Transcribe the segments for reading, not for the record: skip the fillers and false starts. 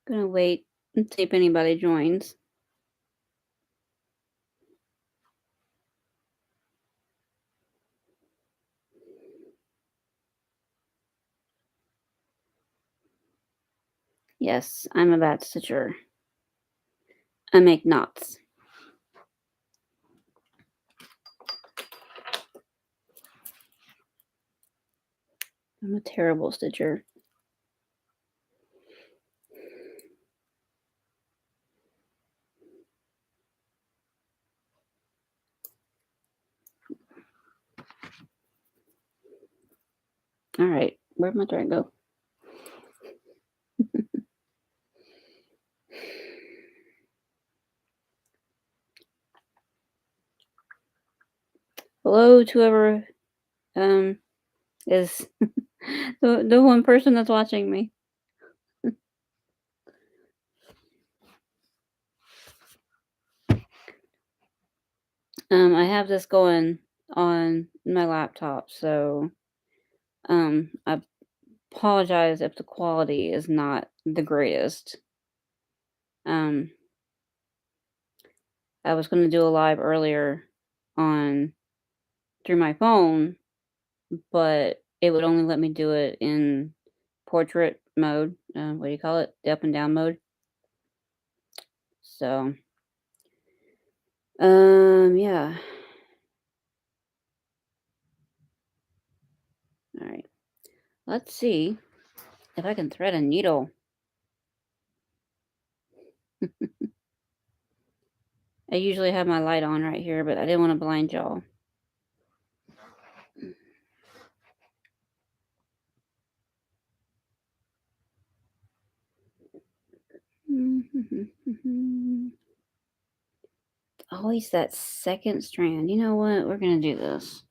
Gonna wait and see if anybody joins. Yes, I'm a bat stitcher. I make knots. I'm a terrible stitcher. All right, where'd my thread go? Hello to whoever is the one person that's watching me. I have this going on my laptop, so I apologize if the quality is not the greatest. Um, I was gonna do a live earlier on through my phone, but it would only let me do it in portrait mode. What do you call it? The up and down mode. So, yeah. All right. Let's see if I can thread a needle. I usually have my light on right here, but I didn't want to blind y'all. Always that second strand. You know what? We're going to do this.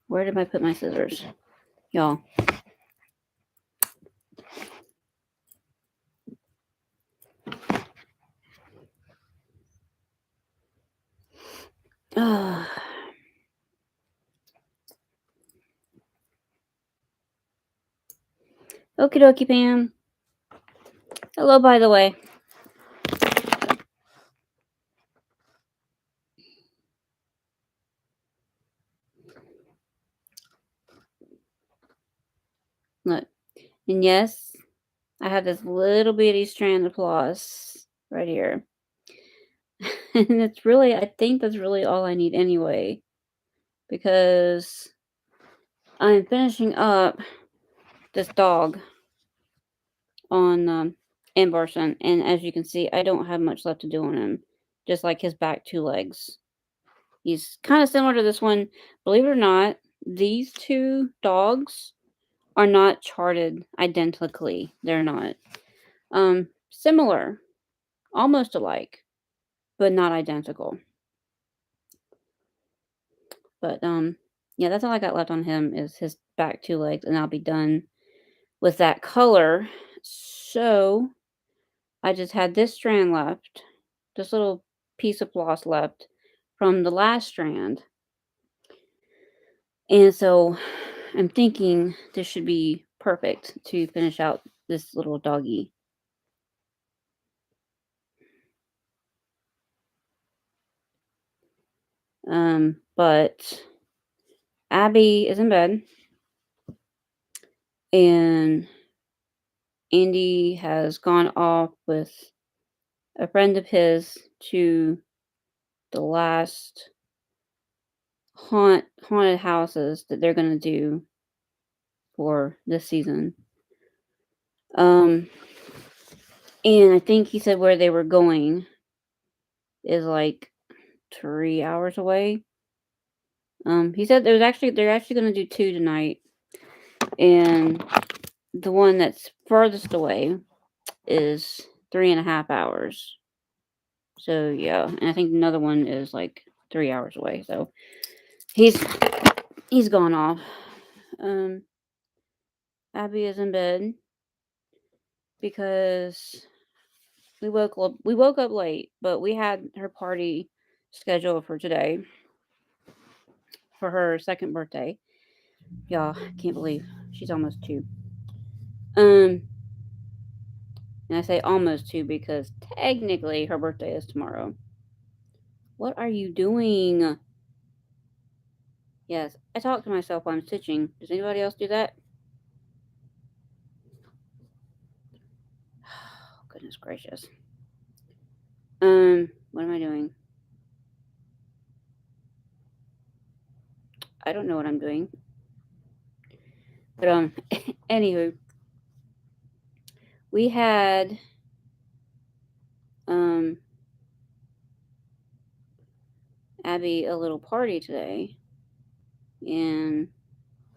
Where did I put my scissors? Y'all. Okie dokie, Pam. Hello, by the way. Look. And yes, I have this little bitty strand of floss right here. And it's really, I think that's really all I need anyway. Because I'm finishing up this dog on Embarson. And as you can see, I don't have much left to do on him. Just like his back two legs. He's kind of similar to this one. Believe it or not, these two dogs are not charted identically. They're not. Similar, almost alike, but not identical. But yeah, that's all I got left on him is his back two legs, and I'll be done with that color. So I just had this strand left, this little piece of floss left from the last strand. And so I'm thinking this should be perfect to finish out this little doggy. But Abby is in bed, and Andy has gone off with a friend of his to the last haunted houses that they're gonna do for this season. And I think he said where they were going is like 3 hours away. He said they're actually gonna do two tonight, and the one that's furthest away is 3.5 hours. So yeah, and I think another one is like 3 hours away. So he's gone off. Abby is in bed because we woke up late, but we had her party scheduled for today for her second birthday. Y'all, can't believe she's almost 2. Um And I say almost 2 because technically her birthday is tomorrow. What are you doing? Yes, I talk to myself while I'm stitching. Does anybody else do that? Oh, goodness gracious. What am I doing? I don't know what I'm doing. But anywho, we had Abby a little party today, and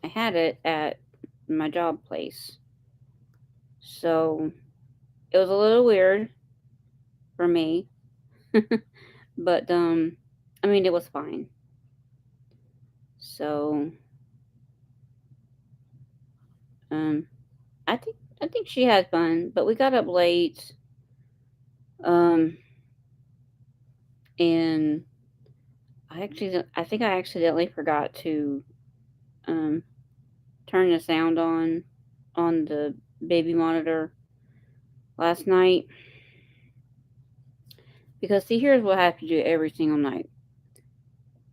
I had it at my job place. So it was a little weird for me, but I mean it was fine. So um, I think she had fun, but we got up late, um, and I think I accidentally forgot to um turn the sound on the baby monitor last night. Because see, here's what I have to do every single night.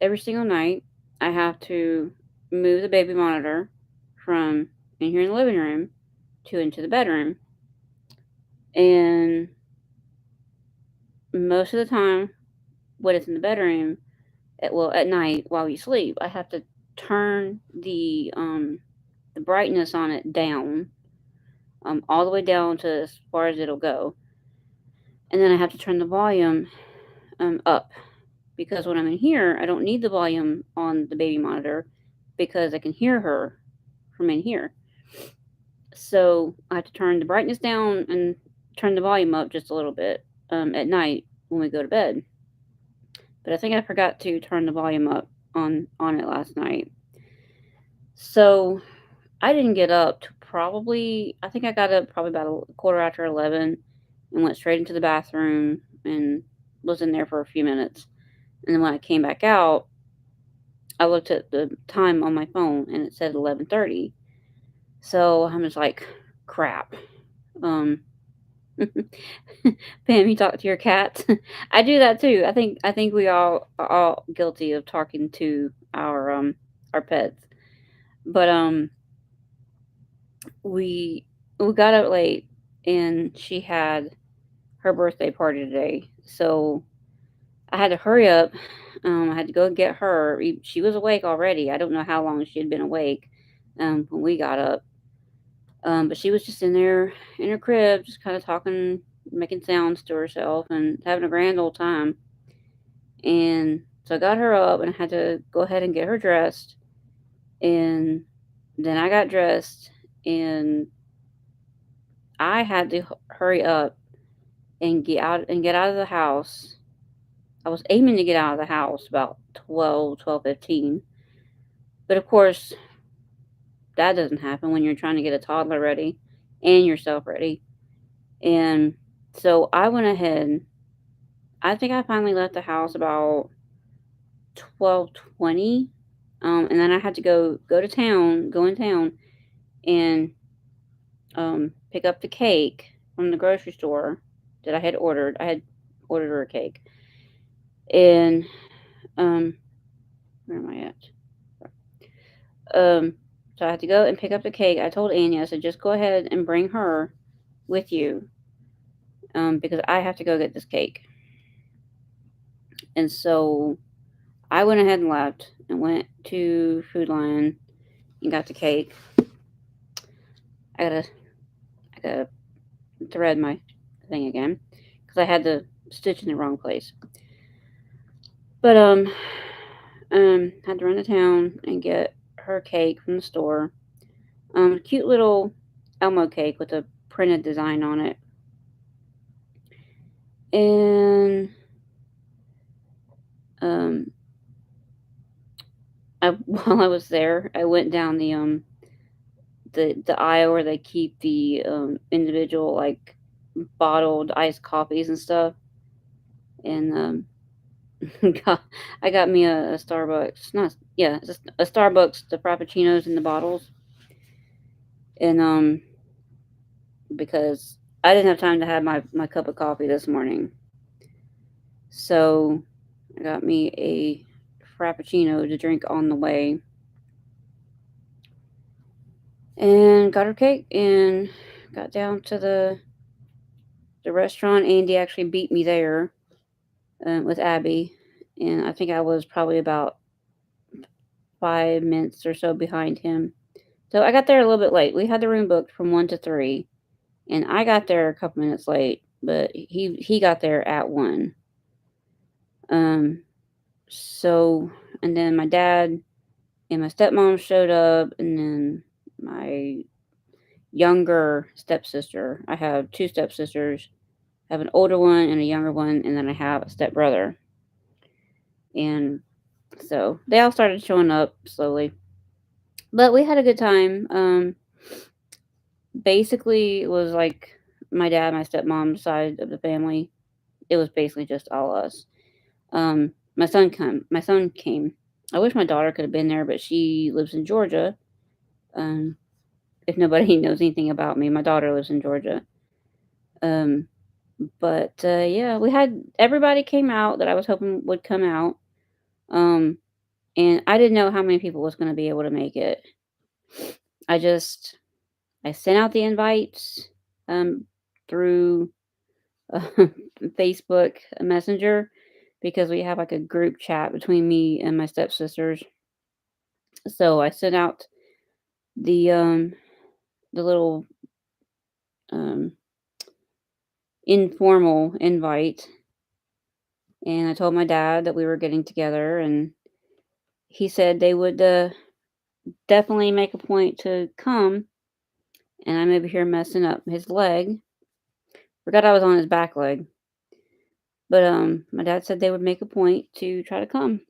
Every single night, I have to move the baby monitor from in here in the living room to into the bedroom. And most of the time, when it's in the bedroom, at night while you sleep, I have to turn the brightness on it down, all the way down to as far as it'll go, and then I have to turn the volume up, because when I'm in here, I don't need the volume on the baby monitor because I can hear her from in here. So I have to turn the brightness down and turn the volume up just a little bit at night when we go to bed. But I think I forgot to turn the volume up on it last night. So I didn't get up to I think I got up probably about a quarter after 11 and went straight into the bathroom and was in there for a few minutes. And then when I came back out, I looked at the time on my phone and it said 11:30. So I'm just like, crap. Um, Pam, you talk to your cat. I do that too. I think we all are all guilty of talking to our pets. But we we got up late and she had her birthday party today. So I had to hurry up. I had to go get her. She was awake already. I don't know how long she had been awake when we got up. But she was just in there in her crib, just kind of talking, making sounds to herself, and having a grand old time. And so I got her up, and I had to go ahead and get her dressed. And then I got dressed, and I had to hurry up and get out of the house. I was aiming to get out of the house about 12:15. But of course, that doesn't happen when you're trying to get a toddler ready and yourself ready. And so I went ahead. I think I finally left the house about 12:20. And then I had to go to town, go in town, and pick up the cake from the grocery store that I had ordered. I had ordered her a cake, and um, where am I at? Um, so I had to go and pick up the cake. I told Anya, I said, just go ahead and bring her with you, because I have to go get this cake. And so I went ahead and left and went to Food Lion and got the cake. I gotta thread my thing again because I had the stitch in the wrong place. But had to run to town and get her cake from the store. Cute little Elmo cake with a printed design on it. And um, while I was there, I went down the aisle where they keep the individual like bottled iced coffees and stuff, and I got me a Starbucks. Not yeah, just a Starbucks, the frappuccinos in the bottles, and because I didn't have time to have my cup of coffee this morning. So I got me a frappuccino to drink on the way and got her cake and got down to the restaurant. Andy actually beat me there with Abby, and I think I was probably about 5 minutes or so behind him. So I got there a little bit late. We had the room booked from 1 to 3, and I got there a couple minutes late, but he got there at 1. Um, so and then my dad and my stepmom showed up, and then my younger stepsister. I have two stepsisters. I have an older one and a younger one, and then I have a stepbrother. And so they all started showing up slowly. But we had a good time. Basically, it was like my dad, my stepmom's side of the family. It was basically just all us. My son came. I wish my daughter could have been there, but she lives in Georgia. Um, if nobody knows anything about me, my daughter lives in Georgia. Um, but yeah, we had everybody came out that I was hoping would come out. Um, and I didn't know how many people was going to be able to make it. I just I sent out the invites um, through uh, Facebook Messenger because we have like a group chat between me and my stepsisters. So I sent out the the little um, informal invite, and I told my dad that we were getting together, and he said they would definitely make a point to come. And I'm over here messing up his leg. Forgot I was on his back leg. But my dad said they would make a point to try to come.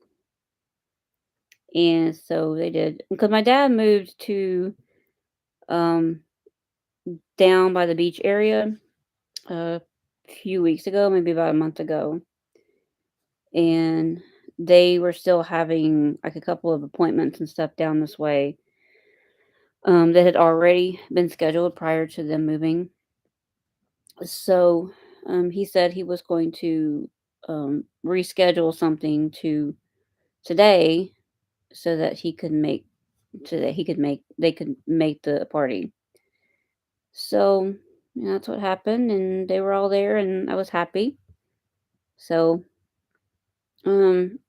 And so they did. Because my dad moved to um down by the beach area a few weeks ago, maybe about a month ago. And they were still having like a couple of appointments and stuff down this way that had already been scheduled prior to them moving. So he said he was going to reschedule something to today so that he could make so that he could make they could make the party. So that's what happened, and they were all there, and I was happy. So um,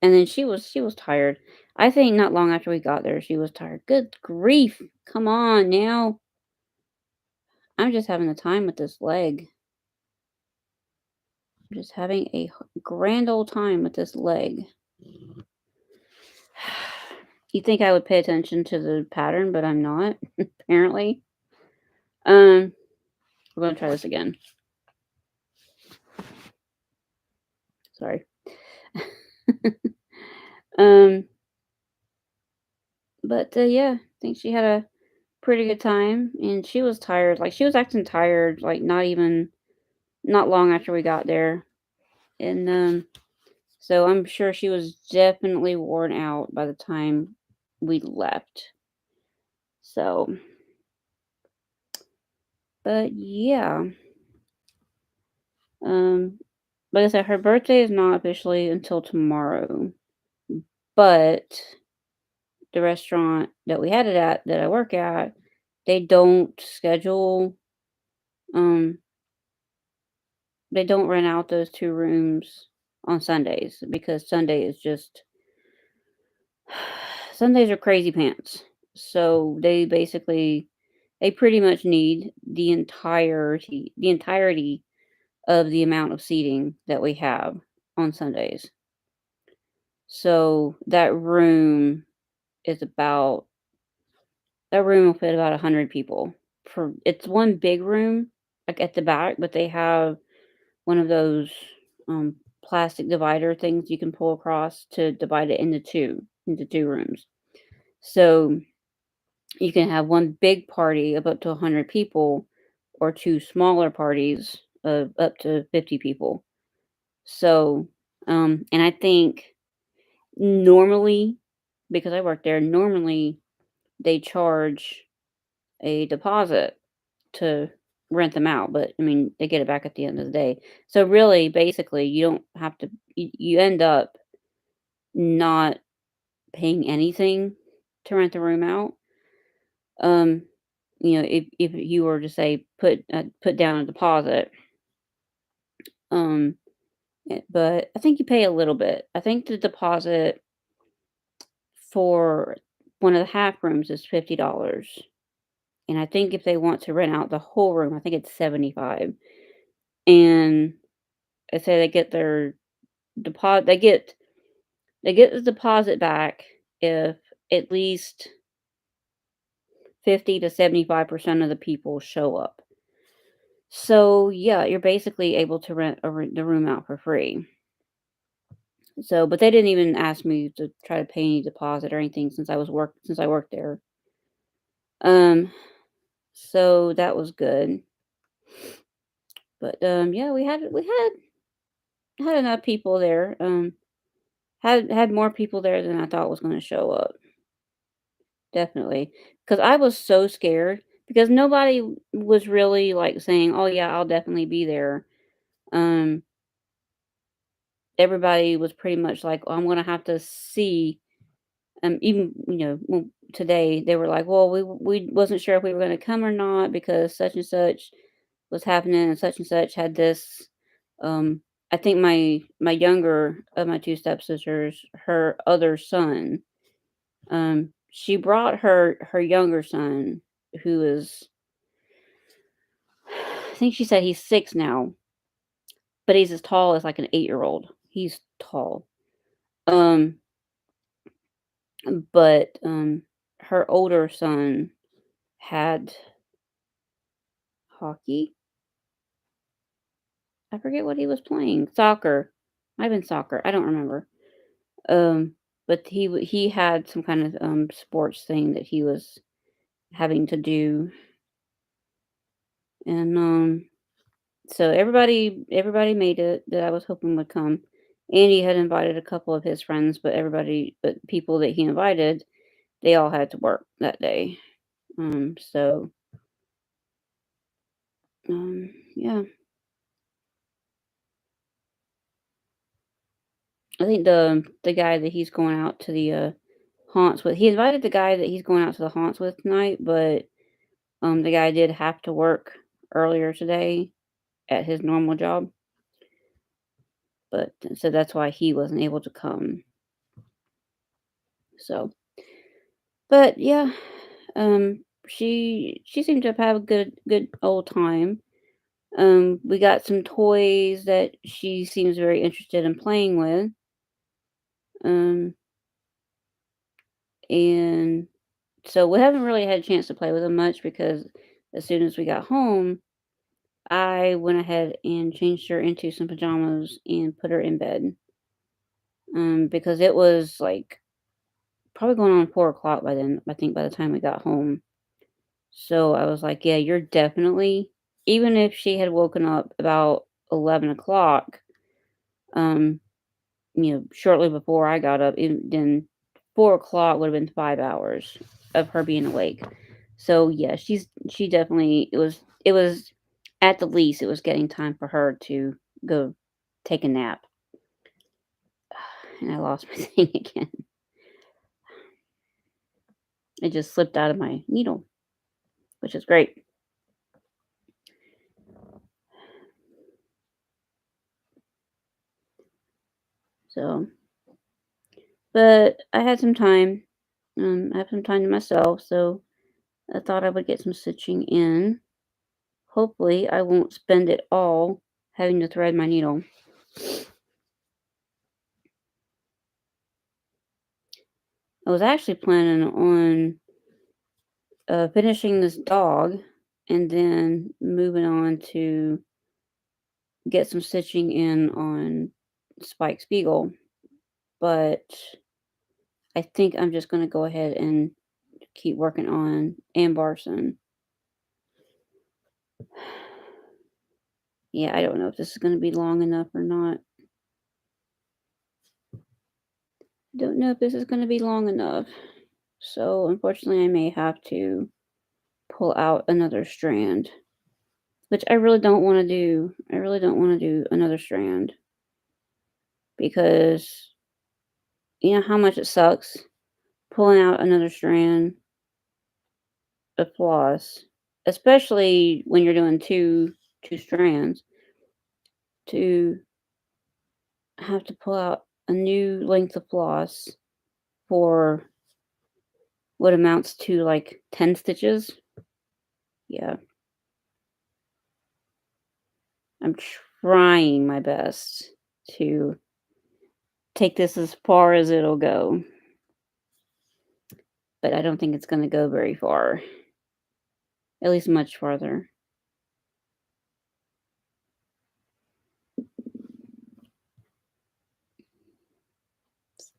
and then she was tired. I think not long after we got there, she was tired. Good grief! Come on now. I'm just having a time with this leg. I'm just having a grand old time with this leg. You think I would pay attention to the pattern, but I'm not, apparently. Um, we're gonna try this again. Sorry. um, but yeah, I think she had a pretty good time, and she was tired. Like she was acting tired, like not long after we got there, and so I'm sure she was definitely worn out by the time we left. So, but yeah, um, like I said, her birthday is not officially until tomorrow, but the restaurant that we had it at, that I work at, they don't schedule, um, they don't rent out those 2 rooms on Sundays because Sundays are crazy pants. So they pretty much need the entirety of the amount of seating that we have on Sundays. So is about that room will fit about 100 people. It's one big room, like, at the back, but they have one of those, plastic divider things you can pull across to divide it into two rooms. So, you can have one big party of up to 100 people or 2 smaller parties of up to 50 people. So, and I think normally, because I work there, normally they charge a deposit to rent them out, but I mean, they get it back at the end of the day. So really, basically, you don't have to you end up not paying anything to rent the room out. Um, if you were to say put down a deposit, um, but I think you pay a little bit. I think the deposit for one of the half rooms is $50. And I think if they want to rent out the whole room, I think it's 75. And I say they get their deposit they get the deposit back if at least 50 to 75% of the people show up. So, yeah, you're basically able to rent the room out for free. So, but they didn't even ask me to try to pay any deposit or anything since I worked there. Um, so that was good. But yeah, we had enough people there. Had more people there than I thought was going to show up. Definitely, because I was so scared because nobody was really like saying, "Oh yeah, I'll definitely be there." Um, Everybody was pretty much like, "Oh, I'm gonna have to see." Even well, today they were like, "Well, we wasn't sure if we were gonna come or not because such and such was happening and such had this." Um, I think my younger of my two stepsisters, her other son, she brought her younger son, who is, I think she said he's 6 now, but he's as tall as like an 8-year-old. He's tall. Um, but her older son had hockey. I forget what he was playing. Soccer. Might have been soccer. I don't remember. Um, but he had some kind of sports thing that he was having to do, and so everybody made it that I was hoping would come. Andy had invited a couple of his friends, but people that he invited, they all had to work that day. So yeah, I think the guy that he's going out to the haunts with, he invited the guy that he's going out to the haunts with tonight, but the guy did have to work earlier today at his normal job, but so that's why he wasn't able to come. So, but yeah, she seemed to have a good old time. We got some toys that she seems very interested in playing with. Um, and so we haven't really had a chance to play with them much because as soon as we got home, I went ahead and changed her into some pajamas and put her in bed. Because it was like probably going on 4 o'clock by then. I think by the time we got home. So I was like, "Yeah, you're definitely." Even if she had woken up about 11 o'clock, um, shortly before I got up, then 4 o'clock would have been 5 hours of her being awake. So yeah, she definitely it was at the least it was getting time for her to go take a nap. And I lost my thing again. It just slipped out of my needle, which is great. So, but I had some time. I have some time to myself, so I thought I would get some stitching in. Hopefully, I won't spend it all having to thread my needle. I was actually planning on finishing this dog and then moving on to get some stitching in on Spike Spiegel, but I think I'm just going to go ahead and keep working on Ann Barson. Yeah, I don't know if this is going to be long enough or not. Don't know if this is going to be long enough. So, unfortunately, I may have to pull out another strand. which I really don't want to do. I really don't want to do another strand because you know how much it sucks pulling out another strand of floss, especially when you're doing two strands, to have to pull out a new length of floss for what amounts to like 10 stitches. Yeah, I'm trying my best to take this as far as it'll go, but I don't think it's going to go very far, at least much farther.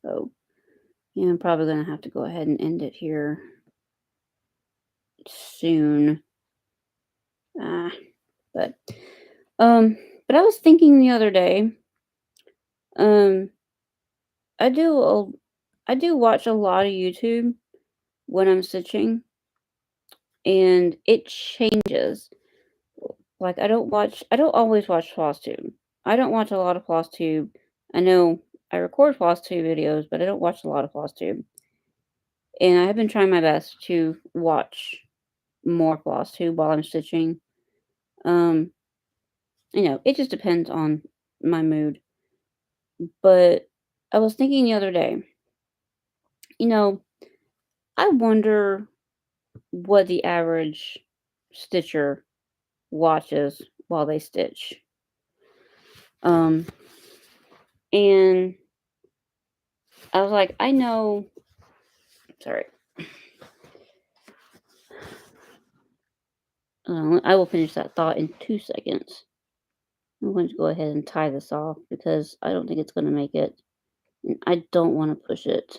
So, yeah, I'm probably going to have to go ahead and end it here soon. Ah, but um but I was thinking the other day, um I do a, I do watch a lot of YouTube when I'm stitching, and it changes. Like I don't always watch FlosStube. I don't watch a lot of FlosStube. I know I record FlosStube videos, but I don't watch a lot of FlosStube. And I have been trying my best to watch more FlosStube while I'm stitching. Um, it just depends on my mood. But I was thinking the other day, you know, I wonder what the average stitcher watches while they stitch. Um, and I was like, I know, sorry, I will finish that thought in 2 seconds. I'm going to go ahead and tie this off because I don't think it's going to make it. And I don't want to push it.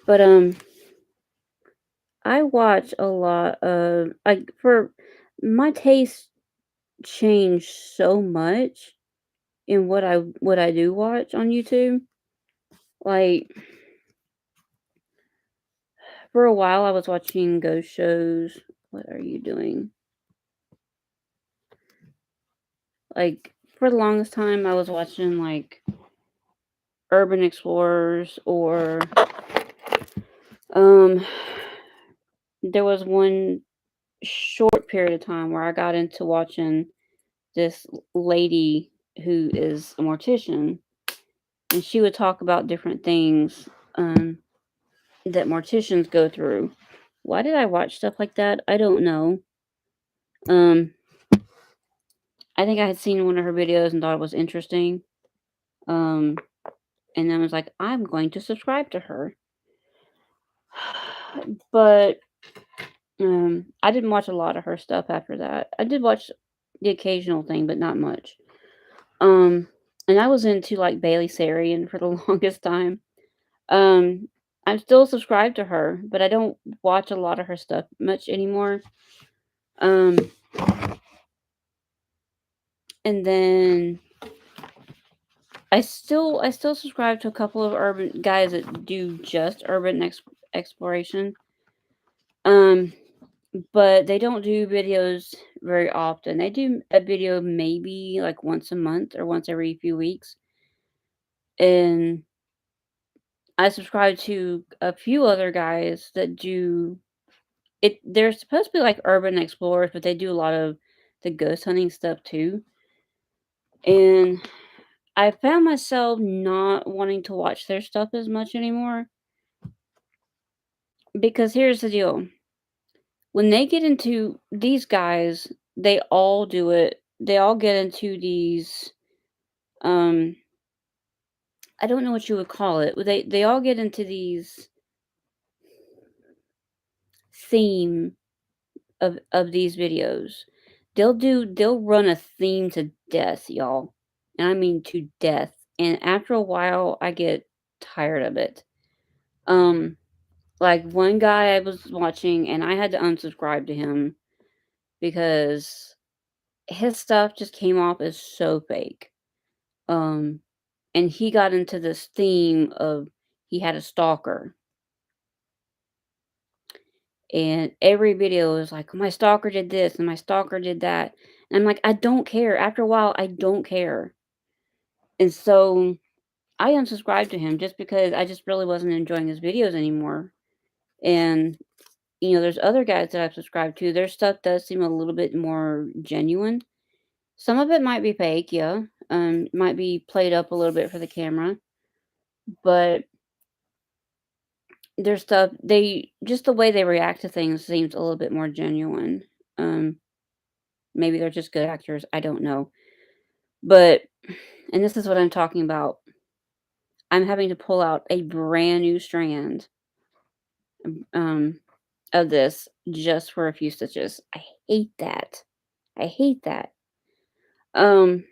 But I watch a lot of like for my taste changed so much in what I do watch on YouTube. Like for a while I was watching ghost shows. What are you doing? Like for the longest time I was watching like urban explorers or um there was one short period of time where I got into watching this lady who is a mortician, and she would talk about different things that morticians go through. Why did I watch stuff like that? I don't know. Um, I think I had seen one of her videos and thought it was interesting. Um, and then I was like, I'm going to subscribe to her. But I didn't watch a lot of her stuff after that. I did watch the occasional thing, but not much. Um, and I was into like Bailey Sarian for the longest time. Um, I'm still subscribed to her, but I don't watch a lot of her stuff much anymore. Um, and then I still subscribe to a couple of urban guys that do just urban exploration. Um, but they don't do videos very often. They do a video maybe like once a month or once every few weeks. And I subscribe to a few other guys that do it. They're supposed to be like urban explorers, but they do a lot of the ghost hunting stuff too. And I found myself not wanting to watch their stuff as much anymore because here's the deal. When they get into these guys, they all do it. They all get into these um I don't know what you would call it. They all get into these theme of these videos. They'll run a theme to death, y'all. And I mean to death. And after a while I get tired of it. Um like one guy I was watching and I had to unsubscribe to him because his stuff just came off as so fake. Um and he got into this theme of he had a stalker. and every video is like, "My stalker did this, and my stalker did that." And I'm like, "I don't care." After a while, I don't care. And so I unsubscribed to him just because I just really wasn't enjoying his videos anymore. And, there's other guys that I've subscribed to. Their stuff does seem a little bit more genuine. Some of it might be fake, yeah. Might be played up a little bit for the camera, but their stuff, they just the way they react to things seems a little bit more genuine. Um, Maybe they're just good actors. I don't know. But, and this is what I'm talking about. I'm having to pull out a brand new strand um, of this just for a few stitches. I hate that. I hate that. Um,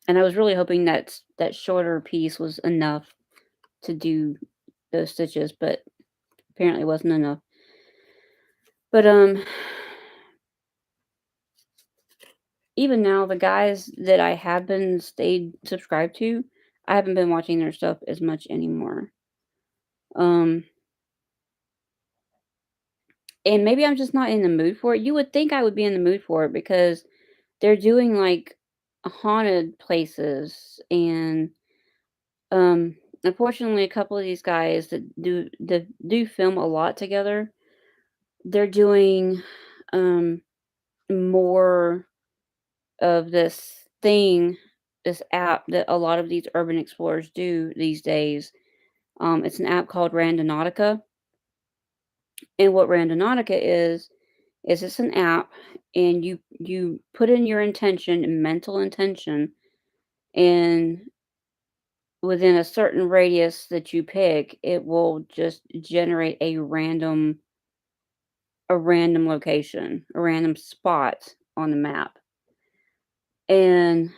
and I was really hoping that that shorter piece was enough to do those stitches, but apparently wasn't enough. But even now, the guys that I have been stayed subscribed to, I haven't been watching their stuff as much anymore. Um, and maybe I'm just not in the mood for it. You would think I would be in the mood for it because they're doing like haunted places and unfortunately a couple of these guys that do film a lot together, they're doing um more of this thing, this app that a lot of these urban explorers do these days. It's an app called Randonautica, and what Randonautica is it's an app, and you put in your intention, mental intention, and within a certain radius that you pick, it will just generate a random location, a random spot on the map. And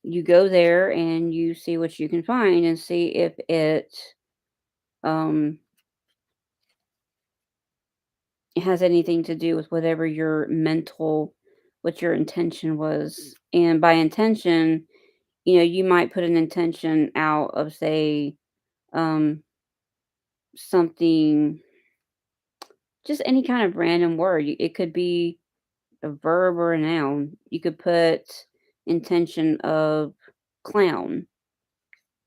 you go there and you see what you can find and see if um it has anything to do with whatever what your intention was. And by intention, you might put an intention out of, say, um something, just any kind of random word. It could be a verb or a noun. You could put intention of clown,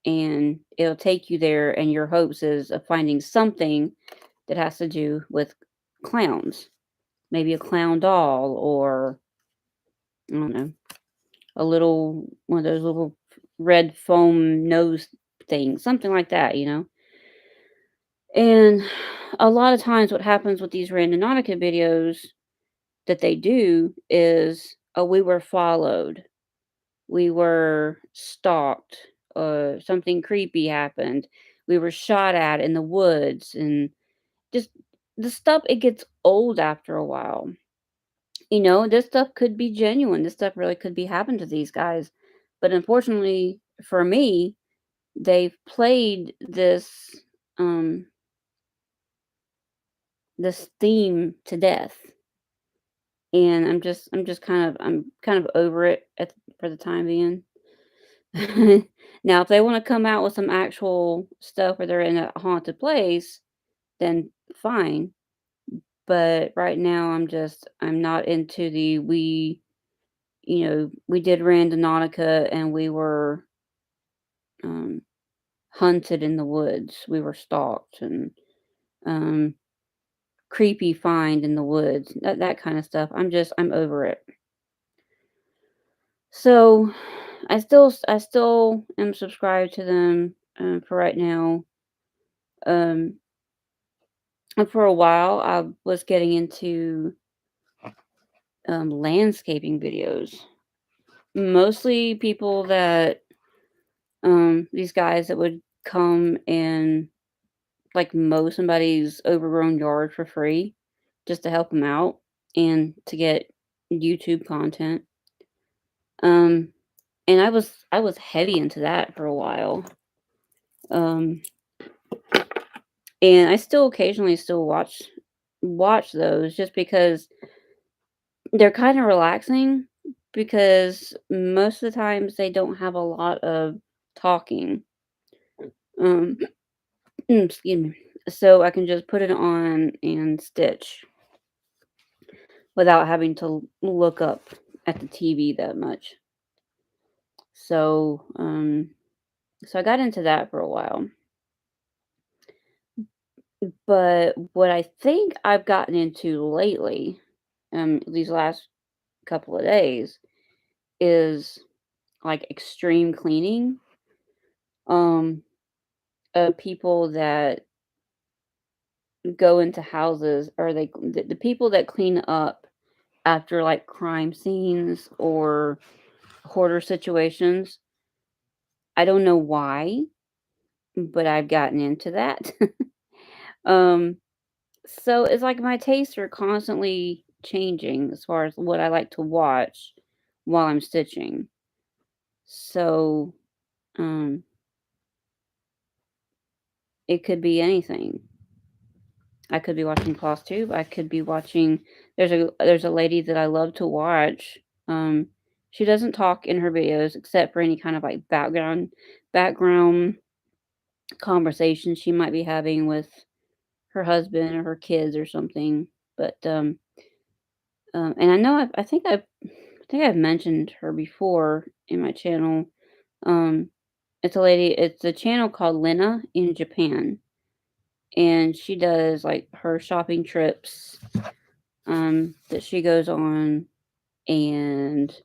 and it'll take you there, and your hopes is of finding something that has to do with clowns. Maybe a clown doll, or I don't know, a little one of those little red foam nose things, something like that. And a lot of times what happens with these Randonautica videos that they do is, oh, we were followed, we were stalked, something creepy happened, we were shot at in the woods, and just the stuff, it gets old after a while. This stuff could be genuine. This stuff really could be happening to these guys. But unfortunately for me, they've played um this theme to death. And I'm kind of over it for the time being. Now, if they want to come out with some actual stuff where they're in a haunted place, then fine. But right now, I'm not into we did Randonautica, and we were um, hunted in the woods. We were stalked, and um, creepy find in the woods. That kind of stuff. I'm over it. So I still am subscribed to them for right now. Um, and for a while, I was getting into landscaping videos. Mostly people that these guys that would come and like mow somebody's overgrown yard for free, just to help them out and to get YouTube content. Um, and I was heavy into that for a while. Um, and I still occasionally still watch those just because they're kind of relaxing, because most of the times they don't have a lot of talking. Um, excuse me. so I can just put it on and stitch without having to look up at the TV that much. So, so I got into that for a while. But what I think I've gotten into lately, these last couple of days, is like extreme cleaning. Um, People that go into houses, or the people that clean up after like crime scenes or hoarder situations. I don't know why, but I've gotten into that. um, so it's like my tastes are constantly changing as far as what I like to watch while I'm stitching. So, um, it could be anything. I could be watching Claws Tube. I could be watching. There's a lady that I love to watch. Um, she doesn't talk in her videos except for any kind of like background conversation she might be having with her husband or her kids or something. But and I know I think I've mentioned her before in my channel. Um, it's a lady. It's a channel called Lena in Japan, and she does like her shopping trips that she goes on, and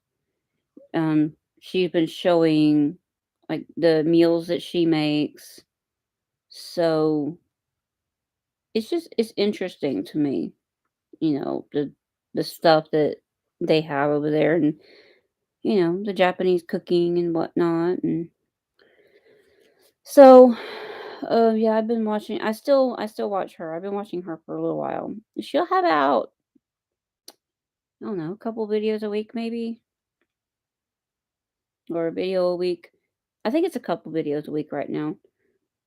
she's been showing like the meals that she makes. So it's interesting to me, the stuff that they have over there, and the Japanese cooking and whatnot. And so yeah, I still watch her. I've been watching her for a little while. She'll have out, I don't know, a couple videos a week maybe, or a video a week. I think it's a couple videos a week right now.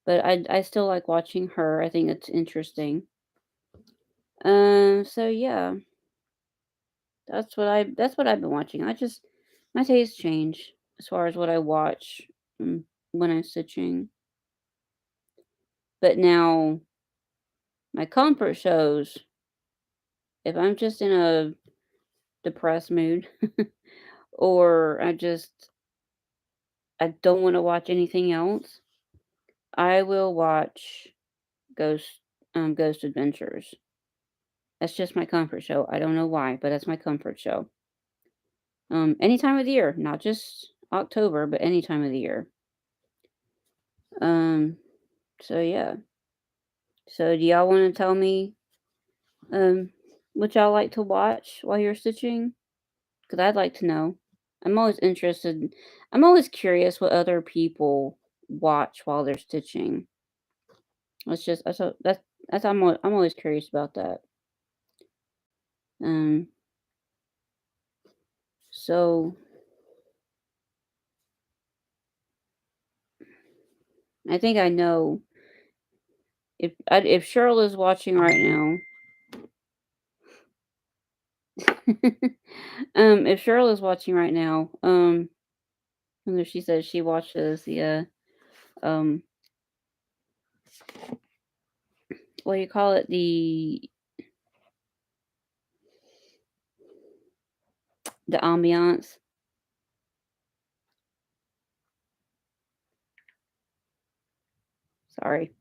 But I still like watching her. I think it's interesting. So yeah, that's what I've been watching. My tastes change as far as what I watch, when I'm stitching. But now my comfort shows, if I'm just in a depressed mood, or I don't want to watch anything else, I will watch Ghost Ghost Adventures. That's just my comfort show. I don't know why, but that's my comfort show. Any time of the year, not just October, but any time of the year. Um, so yeah. So do y'all want to tell me um what y'all like to watch while you're stitching? Because I'd like to know. I'm always interested. I'm always curious what other people watch while they're stitching. It's just that's I'm always curious about that. Um, so I think I know if Cheryl is watching right now. If Cheryl is watching right now, and then she says she watches um, what do you call it? The ambiance. Sorry.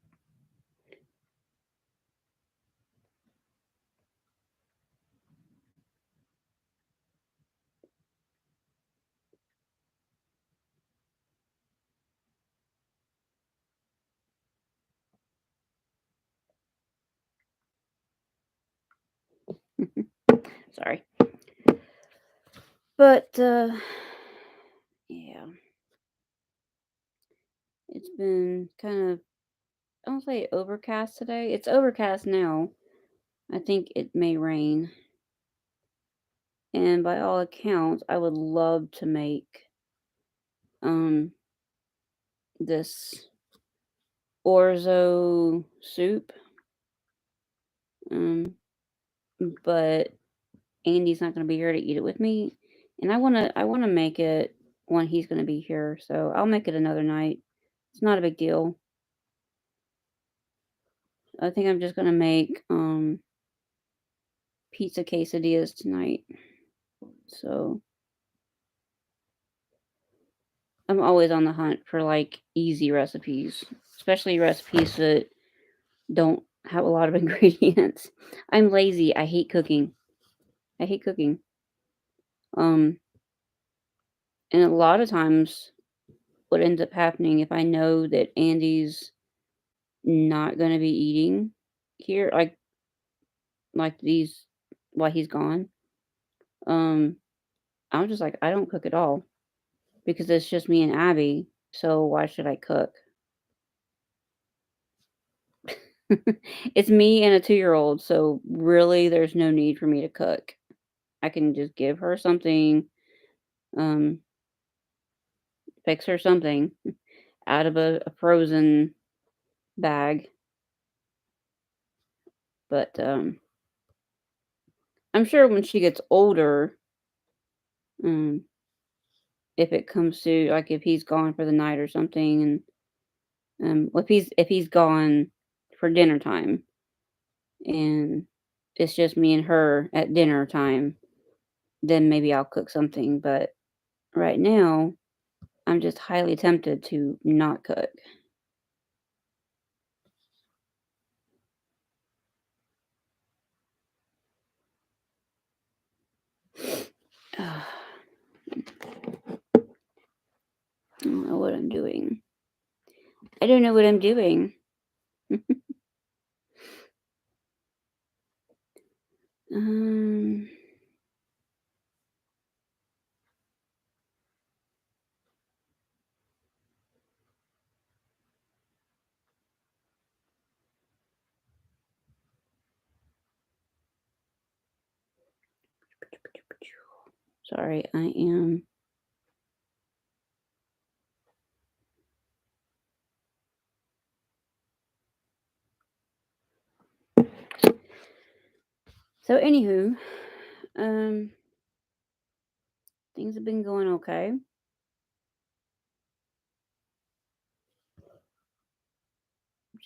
Sorry. But yeah, it's been kind of, I don't say overcast today. It's overcast now. I think it may rain. And by all accounts, I would love to make um this orzo soup. Um, but Andy's not gonna be here to eat it with me, and I wanna make it when he's gonna be here, so I'll make it another night. It's not a big deal. I think I'm just gonna make pizza quesadillas tonight. So I'm always on the hunt for like easy recipes, especially recipes that don't have a lot of ingredients. I'm lazy. I hate cooking. I hate cooking. Um, and a lot of times, what ends up happening if I know that Andy's not gonna be eating here, like these while he's gone, um, I'm just like, I don't cook at all because it's just me and Abby. So why should I cook? It's me and a 2-year-old, so really there's no need for me to cook. I can just give her something, um, fix her something out of a frozen bag. But I'm sure when she gets older, um, if it comes to like if he's gone for the night or something, and well, if he's gone for dinner time, and it's just me and her at dinner time, then maybe I'll cook something. But right now, I'm just highly tempted to not cook. I don't know what I'm doing. I don't know what I'm doing. Um, Sorry, I am. So, anywho, um, things have been going okay.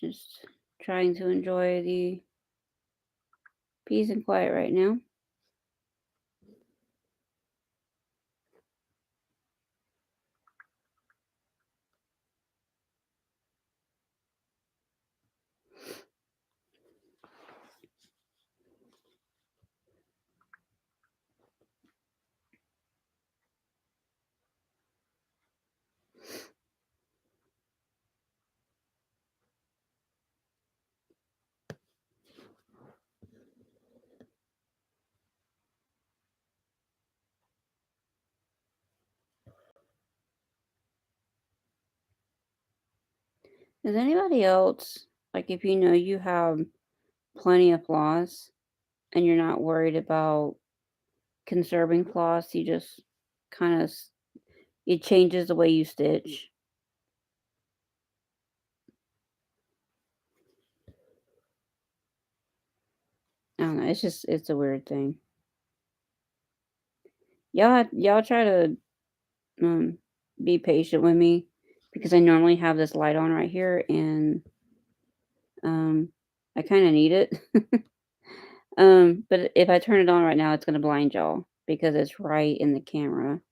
Just trying to enjoy the peace and quiet right now. Is anybody else, like, if you know you have plenty of floss and you're not worried about conserving floss, you just kind of, it changes the way you stitch. I don't know. It's a weird thing. Y'all try to um be patient with me because I normally have this light on right here, and um I kind of need it. But if I turn it on right now, it's gonna blind y'all because it's right in the camera.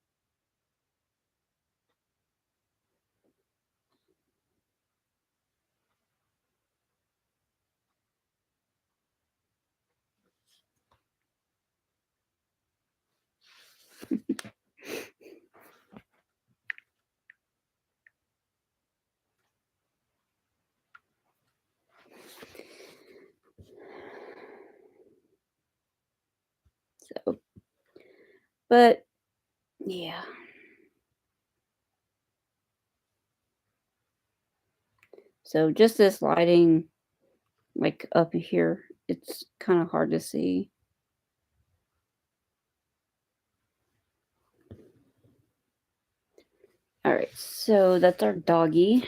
So, but yeah. So just this lighting, like up here, it's kind of hard to see. All right, so that's our doggy.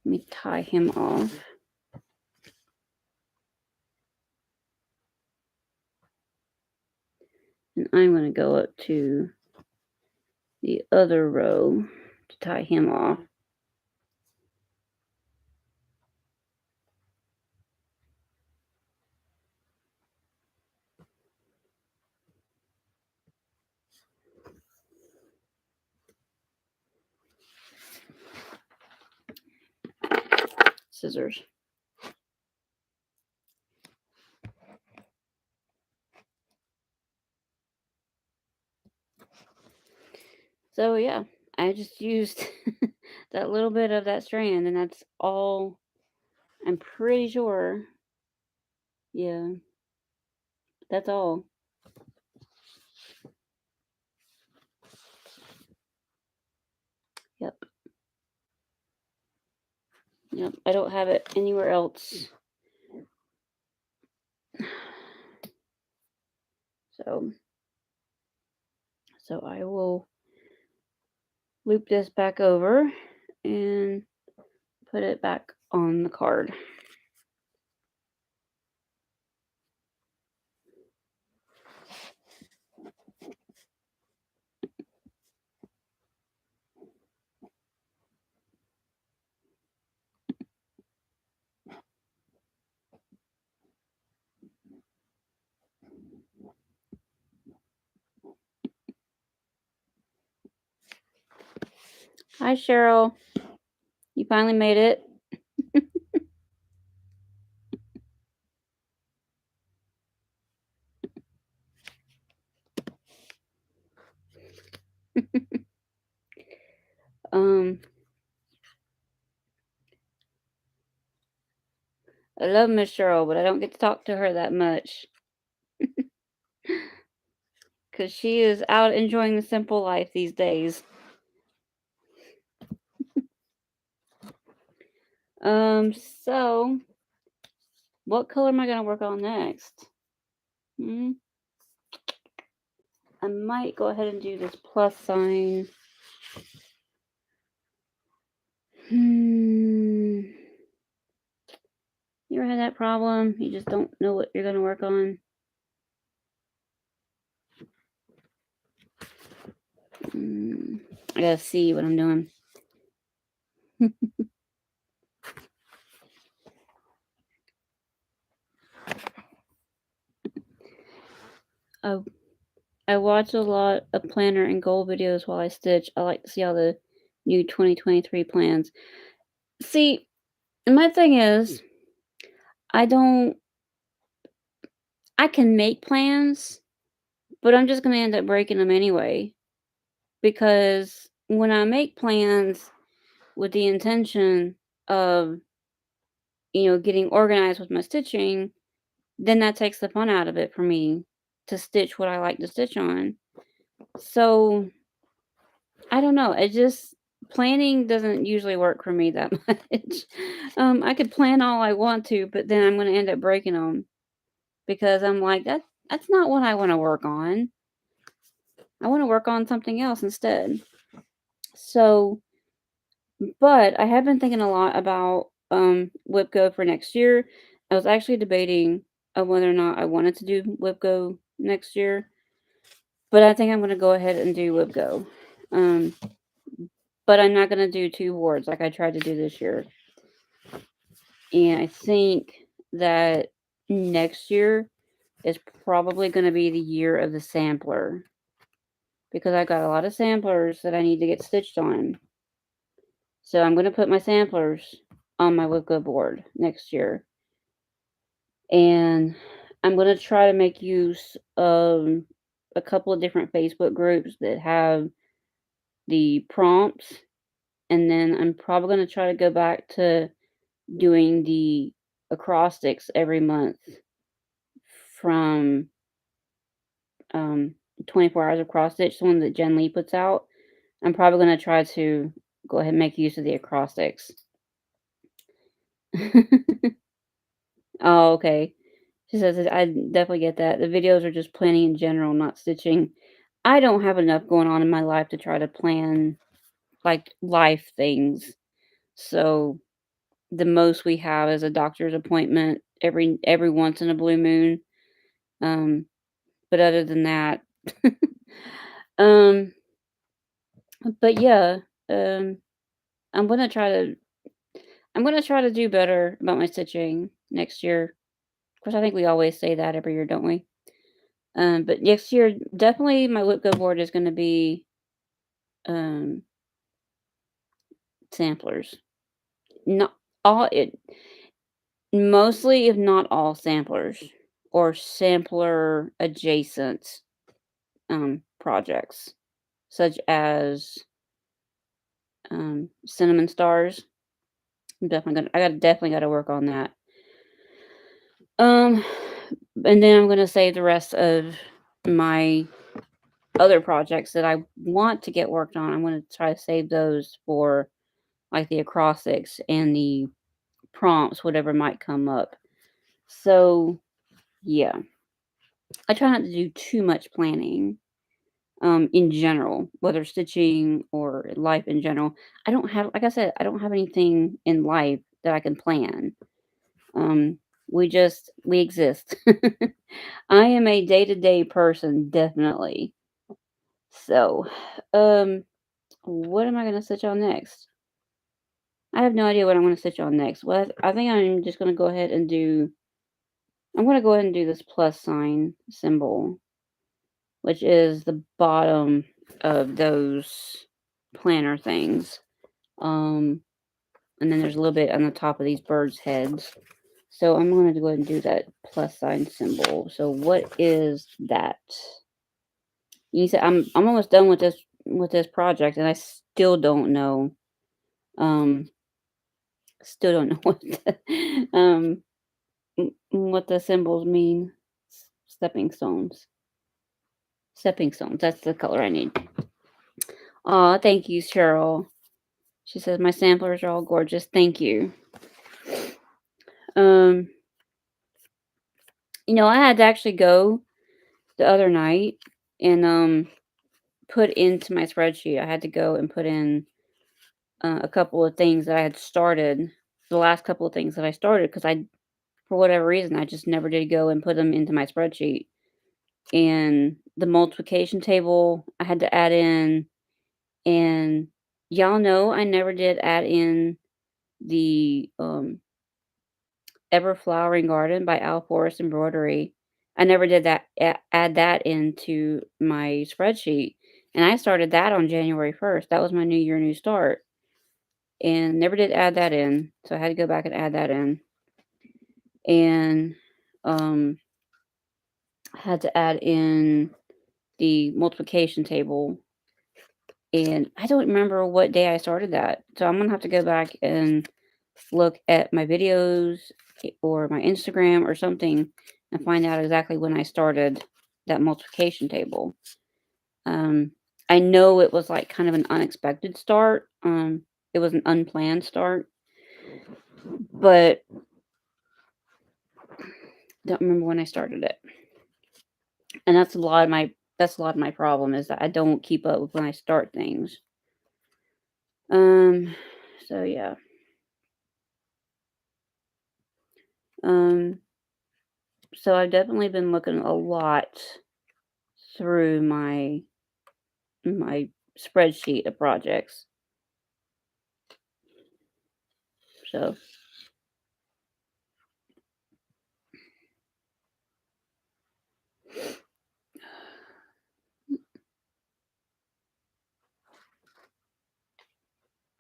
Let me tie him off. And I'm going to go up to the other row to tie him off. scissors. So yeah, I just used that little bit of that strand, and that's all. I'm pretty sure. Yeah, that's all. Yep. Yep. I don't have it anywhere else. So, so I will loop this back over and put it back on the card. Hi, Cheryl. You finally made it. um, I love Miss Cheryl, but I don't get to talk to her that much because she is out enjoying the simple life these days. So what color am I gonna work on next? I might go ahead and do this plus sign. You ever had that problem? You just don't know what you're gonna work on. I gotta see what I'm doing. Oh, I watch a lot of planner and goal videos while I stitch. I like to see all the new 2023 plans. See, my thing is, I don't, I can make plans, but I'm just gonna end up breaking them anyway. Because when I make plans with the intention of, getting organized with my stitching, then that takes the fun out of it for me to stitch what I like to stitch on. So I don't know. It just planning doesn't usually work for me that much. I could plan all I want to, but then I'm going to end up breaking them because I'm like that's not what I want to work on. I want to work on something else instead. So, but I have been thinking a lot about WIPGO for next year. I was actually debating whether or not I wanted to do WIPGO next year, but I think I'm going to go ahead and do WIPGO. But I'm not going to do 2 boards like I tried to do this year. And I think that next year is probably going to be the year of the sampler because I got a lot of samplers that I need to get stitched on. So I'm going to put my samplers on my WIPGO board next year. And I'm going to try to make use of a couple of different Facebook groups that have the prompts. And then I'm probably going to try to go back to doing the acrostics every month from 24 Hours of Cross Stitch, the one that Jen Lee puts out. I'm probably going to try to go ahead and make use of the acrostics. Oh, okay. She says that I definitely get that. The videos are just planning in general, not stitching. I don't have enough going on in my life to try to plan like life things. So the most we have is a doctor's appointment every once in a blue moon. But other than that, um, but yeah, um, I'm gonna try to I'm gonna try to do better about my stitching next year. Of course, I think we always say that every year, don't we? But next year, definitely my WIPGO board is gonna be um samplers. Not all it mostly, if not all, samplers or sampler adjacent, projects, such as, cinnamon stars. I got definitely gotta work on that. Um, and then I'm gonna save the rest of my other projects that I want to get worked on. I'm gonna try to save those for, like, the acrostics and the prompts, whatever might come up. So, yeah. I try not to do too much planning, in general, whether stitching or life in general. I don't have like I said, I don't have anything in life that I can plan. Um, we exist. I am a day-to-day person, definitely. So, um, what am I gonna stitch on next? I have no idea what I'm gonna stitch on next. Well, I think I'm gonna go ahead and do this plus sign symbol, which is the bottom of those planner things. Um, and then there's a little bit on the top of these birds' heads. So I'm going to go ahead and do that plus sign symbol. So what is that? You said I'm almost done with this project, and I still don't know. Um, still don't know what the symbols mean. Stepping stones. Stepping stones. That's the color I need. Aw, thank you, Cheryl. She says my samplers are all gorgeous. Thank you. Um, I had to actually go the other night and put into my spreadsheet. I had to go and put in a couple of things that I had started, the last couple of things that I started, because for whatever reason, I just never did go and put them into my spreadsheet. And the multiplication table I had to add in, and y'all know I never did add in the Ever Flowering Garden by Al Forest Embroidery. I never did add that into my spreadsheet, and I started that on January 1st. That was my new year, new start, and never did add that in, so I had to go back and add that in. And, I had to add in the multiplication table, and I don't remember what day I started that, so I'm gonna have to go back and look at my videos or my Instagram or something and find out exactly when I started that multiplication table. Um, I know it was like kind of an unexpected start. It was an unplanned start, but don't remember when I started it. And that's a lot of my problem is that I don't keep up with when I start things. Um, so yeah. Um, so I've definitely been looking a lot through my spreadsheet of projects. So,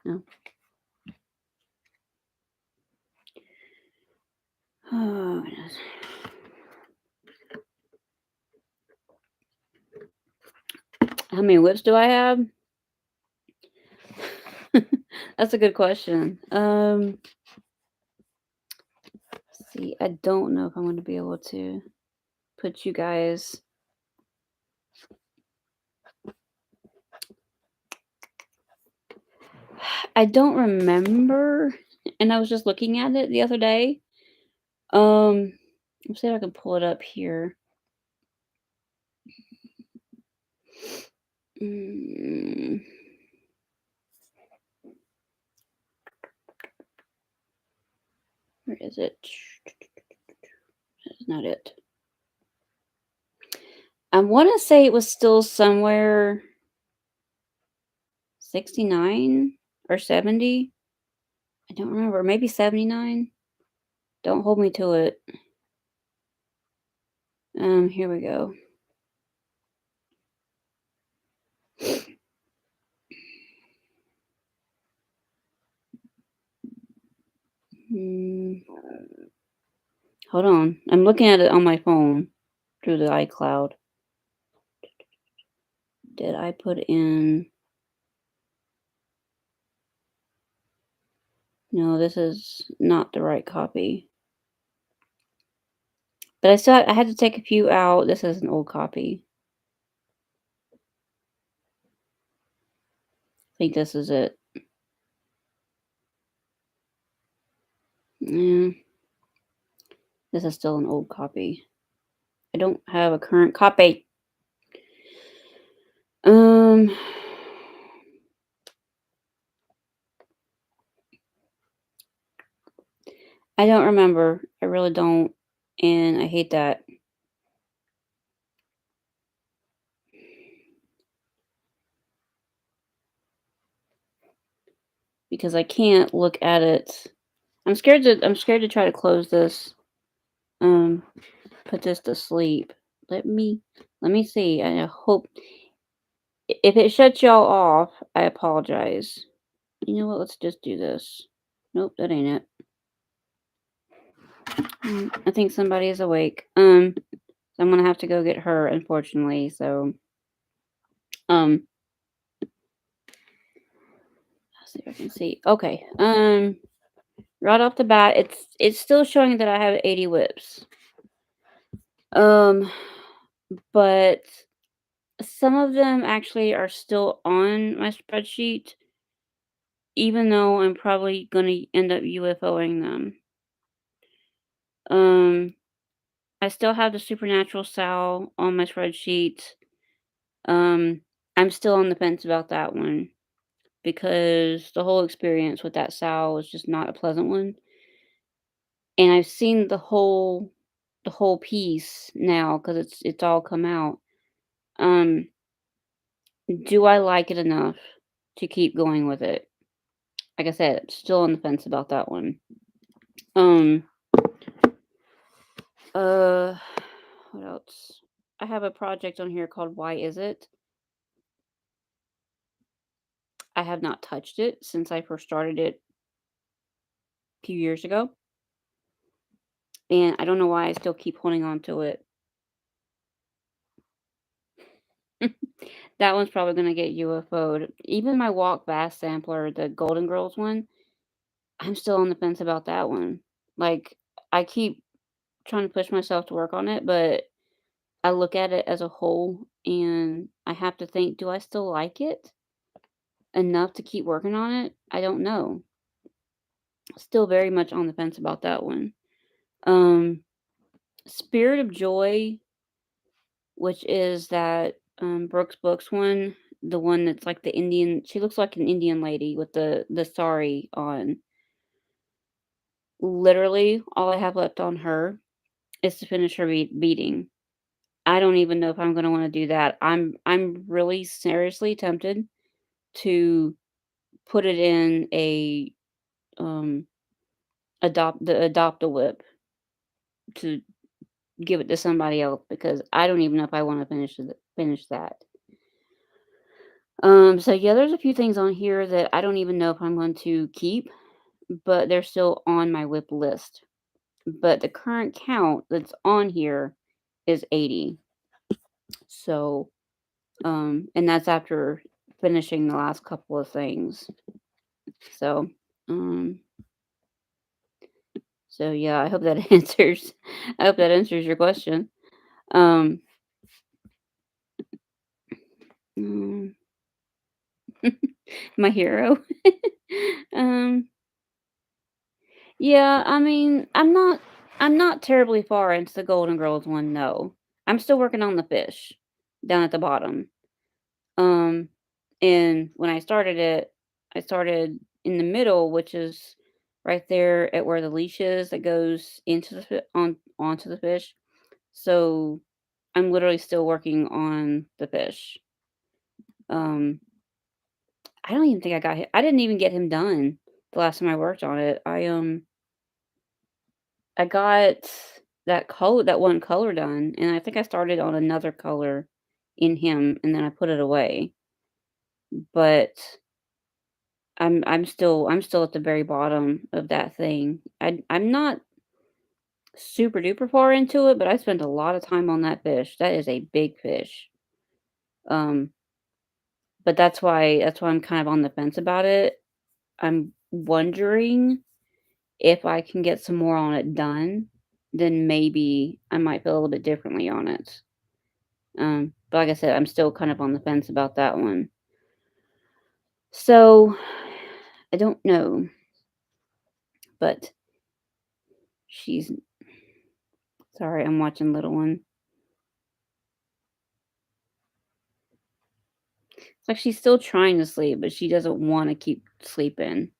no. Oh, goodness. How many whips do I have? That's a good question. See, I don't know if I'm going to be able to put you guys. I don't remember, and I was just looking at it the other day. Let's see if I can pull it up here. Mm. Where is it? That's not it. I want to say it was still somewhere 69 or 70. I don't remember. Maybe 79. Don't hold me to it. Here we go. Hold on. I'm looking at it on my phone through the iCloud. Did I put in? No, this is not the right copy. But I had to take a few out. This is an old copy. I think this is it. Yeah, this is still an old copy. I don't have a current copy. Um, I don't remember. I really don't, and I hate that because I can't look at it. I'm scared to try to close this. Um, put this to sleep. Let me let me see. I hope if it shuts y'all off, I apologize. You know what? Let's just do this. Nope, that ain't it. I think somebody is awake. So I'm gonna have to go get her, unfortunately. So, um, let's see if I can see. Okay. Right off the bat, it's still showing that I have 80 whips. Um, but some of them actually are still on my spreadsheet, even though I'm probably gonna end up UFOing them. Um, I still have the Supernatural Sal on my spreadsheet. Um, I'm still on the fence about that one because the whole experience with that Sal was just not a pleasant one. And I've seen the whole piece now because it's all come out. Um, do I like it enough to keep going with it? Like I said, still on the fence about that one. Um, uh, what else? I have a project on here called Why Is It? I have not touched it since I first started it a few years ago, and I don't know why I still keep holding on to it. That one's probably gonna get UFO'd. Even my Walk Fast sampler, the Golden Girls one, I'm still on the fence about that one. Like, I keep trying to push myself to work on it, but I look at it as a whole and I have to think, do I still like it enough to keep working on it? I don't know. Still very much on the fence about that one. Um, Spirit of Joy, which is that Brooks Books one, the one that's like the Indian, she looks like an Indian lady with the sari on. Literally, all I have left on her is to finish her beating. I don't even know if I'm gonna wanna do that. I'm really seriously tempted to put it in um, Adopt-A-Whip to give it to somebody else because I don't even know if I wanna finish that. So yeah, there's a few things on here that I don't even know if I'm going to keep, but they're still on my whip list. But the current count that's on here is 80. So, and that's after finishing the last couple of things. So, um, so yeah, I hope that answers your question. Um, mm, my hero. um, yeah, I mean, I'm not terribly far into the Golden Girls one, no. I'm still working on the fish down at the bottom. Um, and when I started it, I started in the middle, which is right there at where the leash is that goes into onto the fish. So I'm literally still working on the fish. Um, I don't even think I didn't even get him done the last time I worked on it. I got that one color done, and I think I started on another color in him, and then I put it away. But I'm still at the very bottom of that thing. I'm not super duper far into it, but I spent a lot of time on that fish. That is a big fish. Um, but that's why I'm kind of on the fence about it. I'm wondering if I can get some more on it done, then maybe I might feel a little bit differently on it. But like I said, I'm still kind of on the fence about that one. So I don't know, but she's sorry, I'm watching Little One. It's like she's still trying to sleep, but she doesn't want to keep sleeping.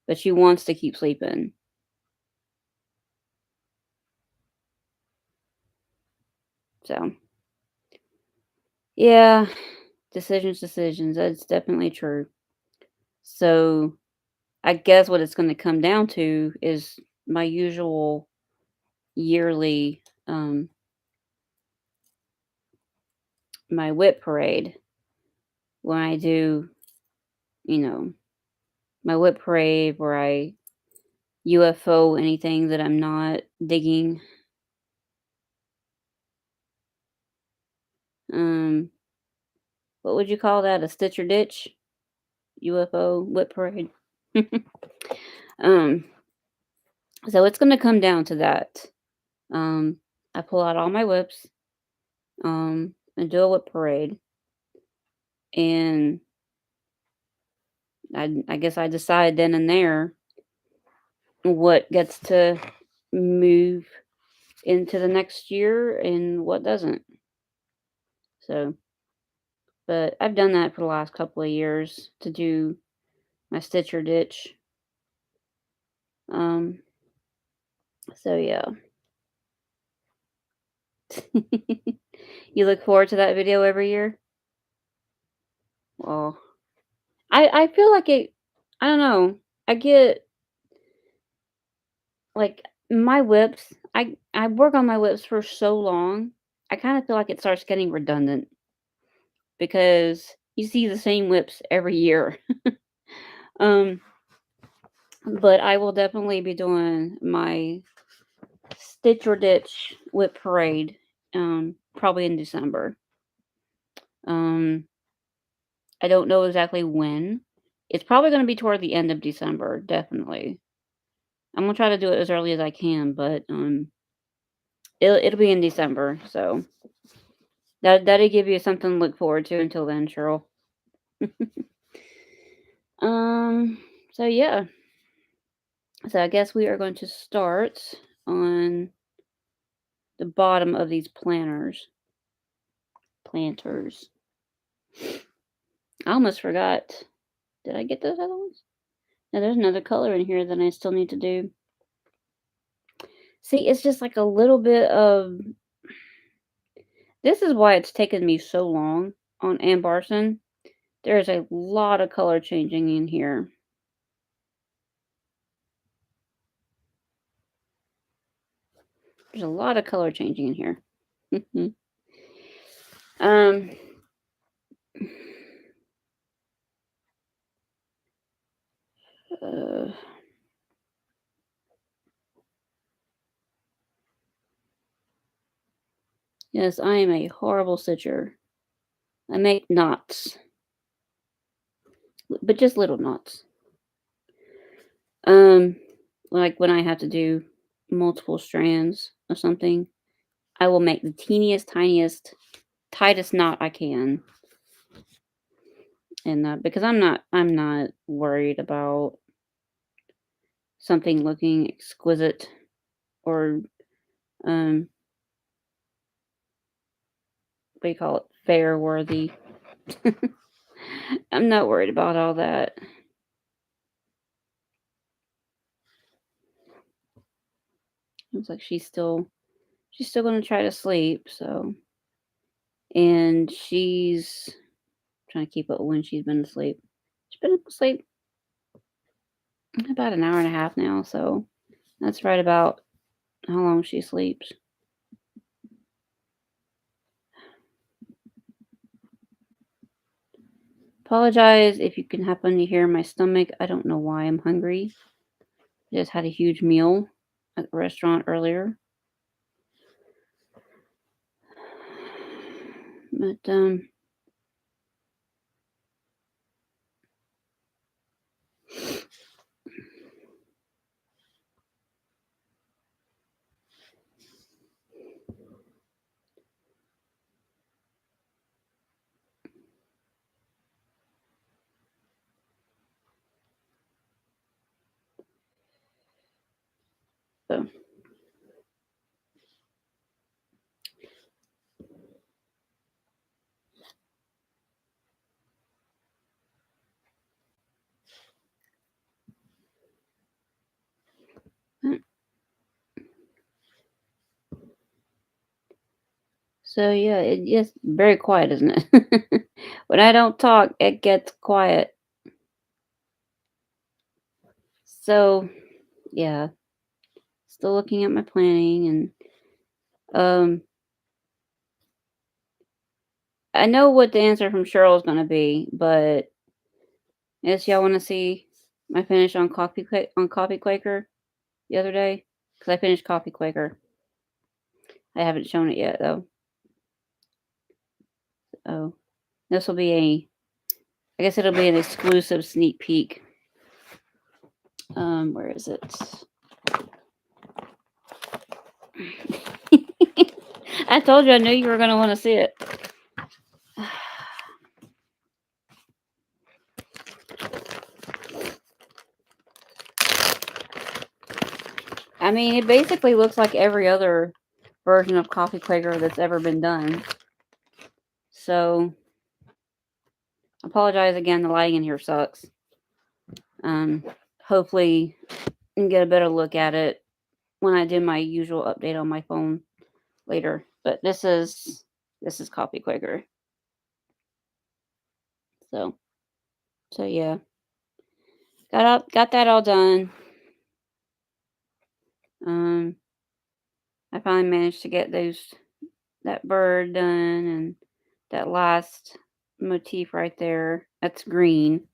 But she wants to keep sleeping. So yeah, decisions. That's definitely true. So I guess what it's going to come down to is my usual yearly my whip parade when I do, you know, my whip parade where I UFO anything that I'm not digging. Um, what would you call that? A stitch or ditch? UFO whip parade. um, so it's gonna come down to that. Um, I pull out all my whips, and do a whip parade, and I guess I decide then and there what gets to move into the next year and what doesn't. So, but I've done that for the last couple of years to do my stitch or ditch. Um, so yeah. You look forward to that video every year? Well, I feel like it I don't know. I get like my whips, I work on my whips for so long. I kind of feel like it starts getting redundant because you see the same whips every year. Um, but I will definitely be doing my Stitch or Ditch whip parade probably in December. Um, I don't know exactly when. It's probably going to be toward the end of December, definitely. I'm gonna try to do it as early as I can, but it'll be in December, so that'll give you something to look forward to until then, Cheryl. Um, so yeah, so I guess we are going to start on the bottom of these planters. I almost forgot. Did I get those other ones? No, there's another color in here that I still need to do. See, it's just like a little bit of. This is why it's taken me so long on Ann Barson. There's a lot of color changing in here. There's a lot of color changing in here. um, uh, yes, I am a horrible stitcher. I make knots, but just little knots. Um, like when I have to do multiple strands of something, I will make the teeniest, tiniest, tightest knot I can, and because I'm not worried about something looking exquisite or um, what do you call it, fair worthy. I'm not worried about all that. Looks like she's still gonna try to sleep, so and she's trying to keep up when she's been asleep. She's been asleep about an hour and a half now, so that's right about how long she sleeps. Apologize if you can happen to hear my stomach. I don't know why I'm hungry. I just had a huge meal at the restaurant earlier. But so so yeah, it gets very quiet, isn't it? When I don't talk, it gets quiet. So yeah, still looking at my planning and um I know what the answer from Cheryl is gonna be, but yes, y'all wanna see my finish on Coffee Quaker the other day? Because I finished Coffee Quaker. I haven't shown it yet though. Oh. This will be I guess it'll be an exclusive sneak peek. Where is it? I told you I knew you were gonna want to see it. I mean, it basically looks like every other version of Coffee Quaker that's ever been done. So, apologize again. The lighting in here sucks. Hopefully, you can get a better look at it when I do my usual update on my phone later. But this is Coffee Quaker. So yeah, got that all done. I finally managed to get that bird done and that last motif right there. That's green.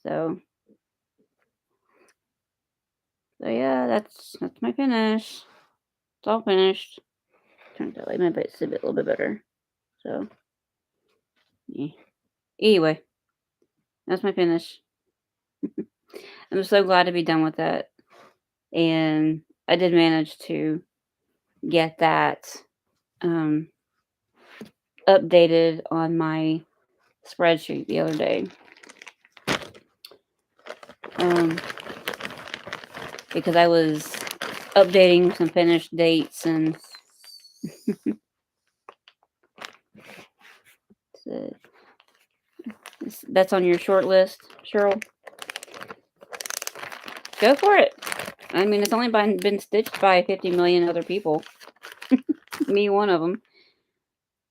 So yeah, that's my finish. It's all finished. Turn it that way, maybe it's a little bit better. So yeah. Anyway, that's my finish. I'm so glad to be done with that. And I did manage to get that um, updated on my spreadsheet the other day. Because I was updating some finished dates and that's on your short list, Cheryl. Go for it. I mean, it's only been stitched by 50 million other people. Me, one of them.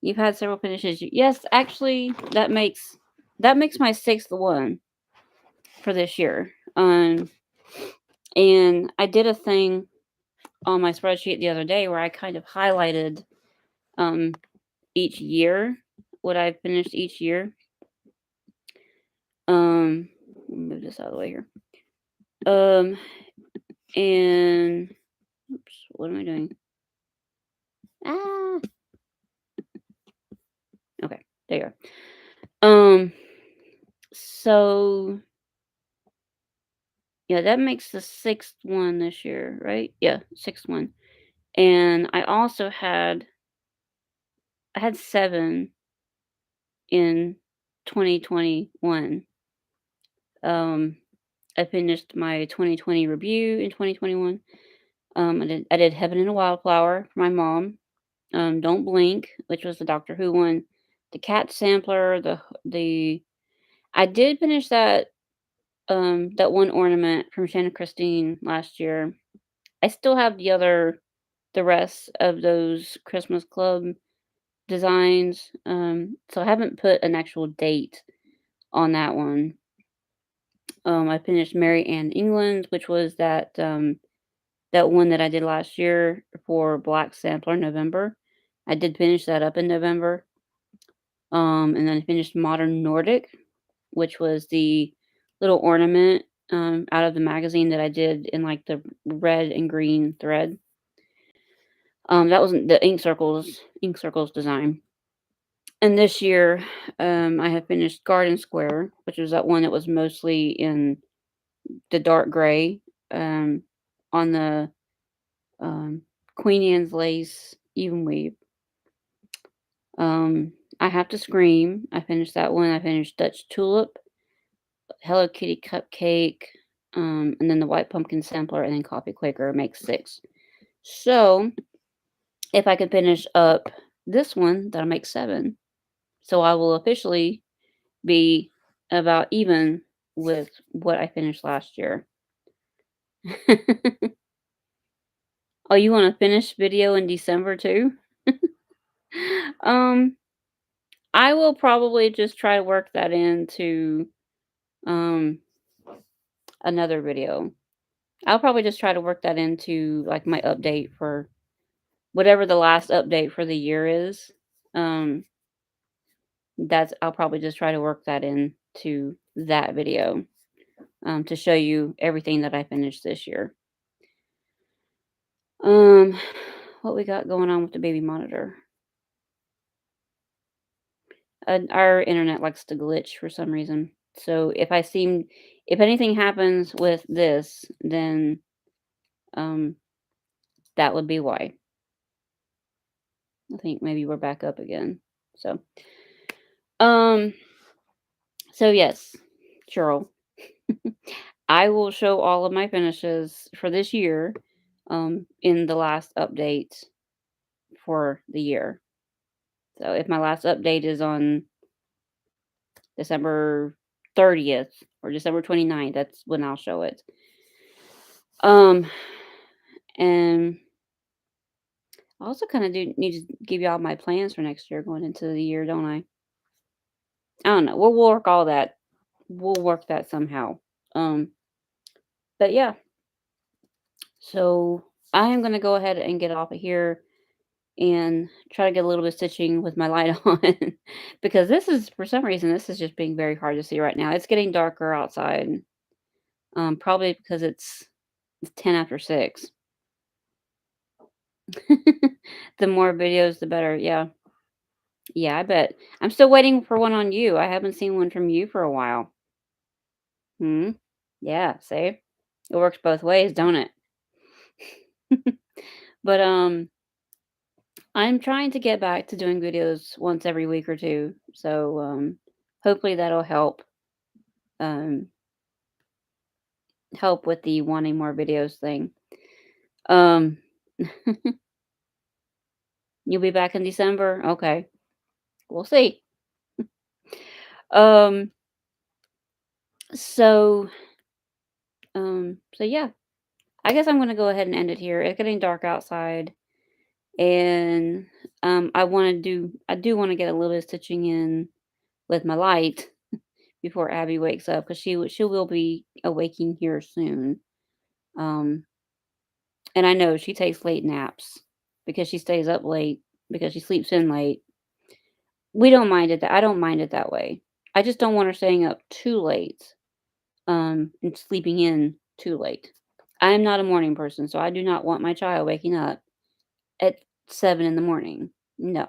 You've had several finishes. Yes, actually, that makes my sixth one for this year. And I did a thing on my spreadsheet the other day where I kind of highlighted each year, what I finished each year. Move this out of the way here. And oops, what am I doing? Ah. Okay, there you go. So yeah, that makes the sixth one this year, right? Yeah, sixth one. And I also had 7 in 2021. I finished my 2020 review in 2021. I did Heaven and a Wildflower for my mom. Don't Blink, which was the Doctor Who one. The Cat Sampler. The I did finish that one ornament from Shannon Christine last year. I still have the rest of those Christmas Club designs. So I haven't put an actual date on that one. I finished Mary Ann England, which was that one that I did last year for Black Sampler November. I did finish that up in November. And then I finished Modern Nordic, which was the little ornament out of the magazine that I did in like the red and green thread. That wasn't the ink circles design. And this year, I have finished Garden Square, which was that one that was mostly in the dark gray, um, on the um, Queen Anne's lace even weave. I Have to Scream. I finished that one. I finished Dutch Tulip, Hello Kitty Cupcake, and then the White Pumpkin Sampler, and then Coffee Quaker makes 6. So if I could finish up this one, that'll make 7. So I will officially be about even with what I finished last year. Oh, you want to finish video in December too? Um, I will probably just try to work that into um another video. I'll probably just try to work that into like my update for whatever the last update for the year is. Um, that's I'll probably just try to work that into that video to show you everything that I finished this year. Um, what we got going on with the baby monitor? Our internet likes to glitch for some reason. So if anything happens with this, then um, that would be why. I think maybe we're back up again. So, um, so yes, Cheryl, I will show all of my finishes for this year, in the last update for the year. So if my last update is on December 30th or December 29th, that's when I'll show it. Um, and I also kind of do need to give y'all my plans for next year going into the year, don't I? I don't know. We'll work all that. We'll work that somehow. Um, but yeah, so I am gonna go ahead and get off of here and try to get a little bit of stitching with my light on because this is for some reason this is just being very hard to see right now. It's getting darker outside. Probably because it's 10 after 6. The more videos, the better. Yeah. Yeah, I bet. I'm still waiting for one on you. I haven't seen one from you for a while. Hmm. Yeah, see? It works both ways, don't it? But I'm trying to get back to doing videos once every week or two. So hopefully that'll um help with the wanting more videos thing. Um you'll be back in December? Okay. We'll see. Um so so yeah. I guess I'm gonna go ahead and end it here. It's getting dark outside. And I do want to get a little bit of stitching in with my light before Abby wakes up because she will be awaking here soon. Um, and I know she takes late naps because she stays up late because she sleeps in late. We don't mind it. I don't mind it that way. I just don't want her staying up too late. And sleeping in too late. I am not a morning person, so I do not want my child waking up at 7 in the morning. No.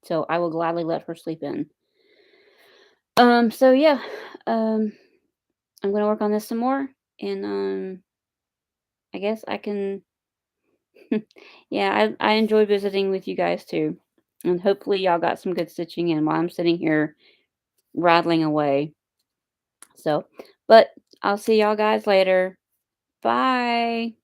So I will gladly let her sleep in. So yeah. Um, I'm gonna work on this some more and I guess I can yeah, I enjoyed visiting with you guys too. And hopefully y'all got some good stitching in while I'm sitting here rattling away. So, but I'll see y'all guys later. Bye.